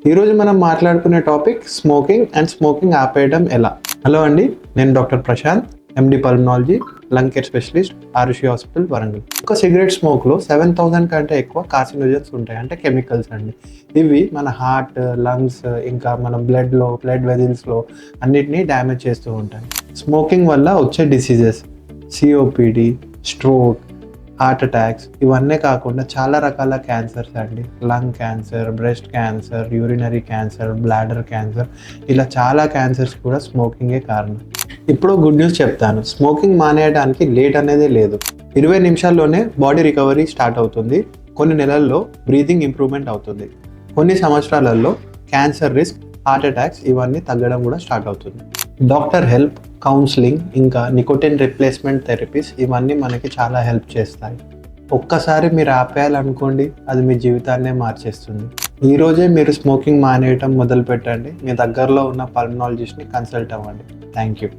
ఈరోజు మనం మాట్లాడుకునే టాపిక్ స్మోకింగ్ అండ్ స్మోకింగ్ ఆపేయడం ఎలా. హలో అండి, నేను doctor Prashanth, MD pulmonology, lung care specialist, Arushi hospital, Warangal. ఒక సిగరెట్ స్మోక్లో 7,000 కంటే ఎక్కువ కార్సినోజన్స్ ఉంటాయి, అంటే కెమికల్స్ అండి. ఇవి మన హార్ట్, లంగ్స్, ఇంకా మన బ్లడ్ వెజిల్స్లో అన్నిటినీ డ్యామేజ్ చేస్తూ ఉంటాయి. స్మోకింగ్ వల్ల వచ్చే diseases COPD, stroke, heart attacks ఇవన్నీ కాకుండా చాలా రకాల క్యాన్సర్స్ అండి. Lung cancer, breast cancer, urinary cancer, bladder cancer, ఇలా చాలా క్యాన్సర్స్ కూడా స్మోకింగే కారణం. ఇప్పుడు గుడ్ న్యూస్ చెప్తాను, స్మోకింగ్ మానేయడానికి లేట్ అనేది లేదు. 20 నిమిషాల్లోనే బాడీ రికవరీ స్టార్ట్ అవుతుంది. కొన్ని నెలల్లో బ్రీతింగ్ ఇంప్రూవ్మెంట్ అవుతుంది. కొన్ని సంవత్సరాలలో క్యాన్సర్ రిస్క్, హార్ట్ అటాక్స్ ఇవన్నీ తగ్గడం కూడా స్టార్ట్ అవుతుంది. డాక్టర్ హెల్ప్, కౌన్సిలింగ్, ఇంకా నికోటిన్ రిప్లేస్మెంట్ థెరపీస్ ఇవన్నీ మనకి చాలా హెల్ప్ చేస్తాయి. ఒక్కసారి మీరు ఆపేయాలనుకోండి, అది మీ జీవితాన్నే మార్చేస్తుంది. ఈరోజే మీరు స్మోకింగ్ మానేయటం మొదలు పెట్టండి. మీ దగ్గరలో ఉన్న పల్మనాలజిస్ట్ని కన్సల్ట్ అవ్వండి. Thank you.